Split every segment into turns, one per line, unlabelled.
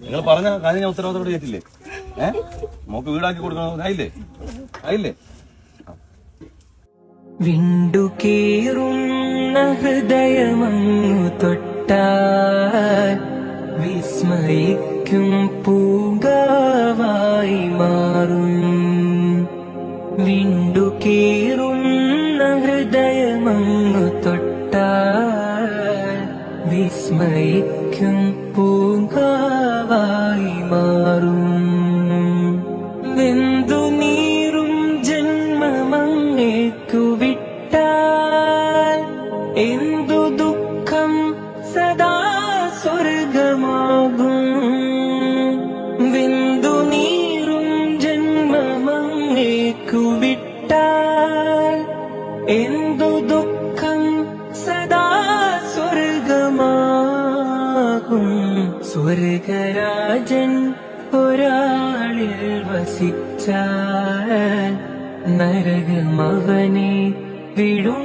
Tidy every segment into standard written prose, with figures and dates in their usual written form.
നിങ്ങൾ പറഞ്ഞ കാര്യം ഞാൻ ഉത്തരവാദിത്തോടെ ചെയ്തില്ലേ? നമുക്ക് വീടാക്കി കൊടുക്കണം. ആയില്ലേ?
വിണ്ടുകീറുന്ന ഹൃദയമങ്ങു തൊട്ടാൽ വിസ്മയിക്കും പൂങ്കാവായി മാറും. വിണ്ടുകീറുന്ന ഹൃദയമങ്ങു തൊട്ടാൽ വിസ്മയിക്കും പൂങ്കാവായി മാറും. വെന്തു നീറും ജന്മമങ്ങേക്കു വിട്ടാൽ എന്തു ദുഃഖം സദാ സ്വർഗമാകും. വെന്തു നീറും ജന്മമങ്ങേക്കു വിട്ടാൽ എന്തു ദുഃഖം സദാ സ്വർഗമാകും. സ്വർഗരാജൻ ഒരാളിൽ വസിച്ചാൽ നരകമവനെ വിടുങ്ങാതെയാകും.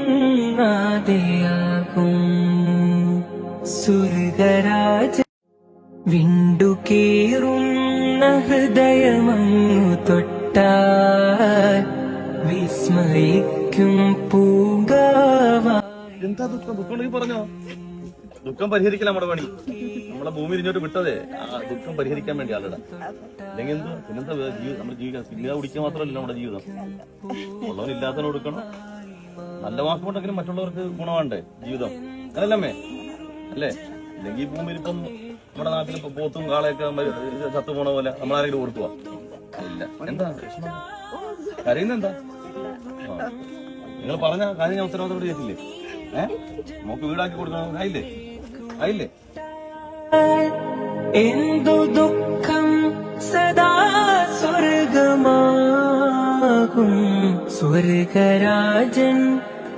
സ്വർഗരാജൻ വിണ്ടുകീറുന്ന ഹൃദയമങ്ങു തൊട്ടാൽ വിസ്മയിക്കും പൂങ്കാവാ.
എന്താ ദുഃഖം പറഞ്ഞോ? ദുഃഖം പരിഹരിക്കല നമ്മുടെ പണി. നമ്മളെ ഭൂമി ഇരിഞ്ഞോട്ട് വിട്ടതേ ആ ദുഃഖം പരിഹരിക്കാൻ വേണ്ടി ആളുടെ. അല്ലെങ്കിൽ പിന്നെന്താ നമ്മുടെ ജീവിതം ഇല്ലാതെ കുടിക്കാൻ മാത്രമല്ല നമ്മുടെ ജീവിതം. ഉള്ളവരില്ലാത്തവന് കൊടുക്കണം. നല്ല വാക്കുകൊണ്ടെങ്കിലും മറ്റുള്ളവർക്ക് ഗുണമാണ്ടേ ജീവിതം. അതല്ലമ്മേ അല്ലേ? അല്ലെങ്കിൽ ഈ ഭൂമിയിൽ ഇപ്പം നമ്മുടെ നാട്ടിൽ പോത്തും കാളയൊക്കെ ചത്തു പോണ പോലെ നമ്മളാരെങ്കിലും കൊടുക്കുക ഇല്ല. എന്താ കരയുന്നെന്താ? നിങ്ങൾ പറഞ്ഞ കാര്യം ഞാൻ ഉത്തരവാദിത്തോടെ ചെയ്തില്ലേ? നമുക്ക് വീടാക്കി കൊടുക്കണം. ആയില്ലേ?
എന്തു ദുഃഖം സദാ സ്വർഗമാകും. സ്വർഗരാജൻ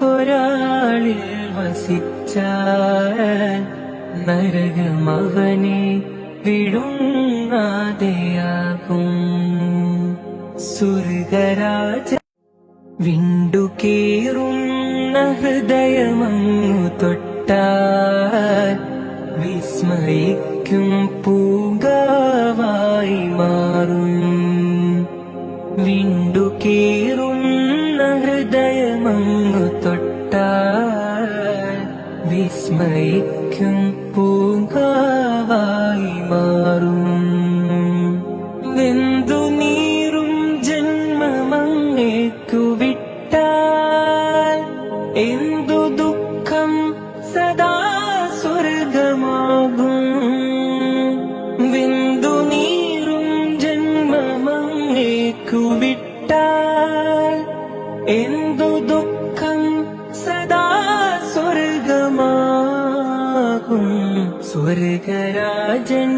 ഒരാളിൽ വസിച്ചാൽ നരകമവനെ വിടുങ്ങാതെയാകും. സ്വർഗരാജൻ വിണ്ടുകീറുന്ന ഹൃദയമങ്ങു തൊട്ടാൽ വിസ്മയിക്കും പൂങ്കാവായി മാറും. വിണ്ടുകീറുന്ന ഹൃദയമങ്ങു തൊട്ടാൽ വിസ്മയിക്കും പൂങ്കാവായി മാറും. വെന്തു നീറും ജന്മമങ്ങേക്കു വിട്ടാൽ എന്തു ദുഃഖം സദാ സ്വർഗമാകും. വെന്തു നീറും ജന്മമങ്ങേക്കു വിട്ടാൽ എന്തു ദുഃഖം സദാ സ്വർഗമാകും. സ്വർഗരാജൻ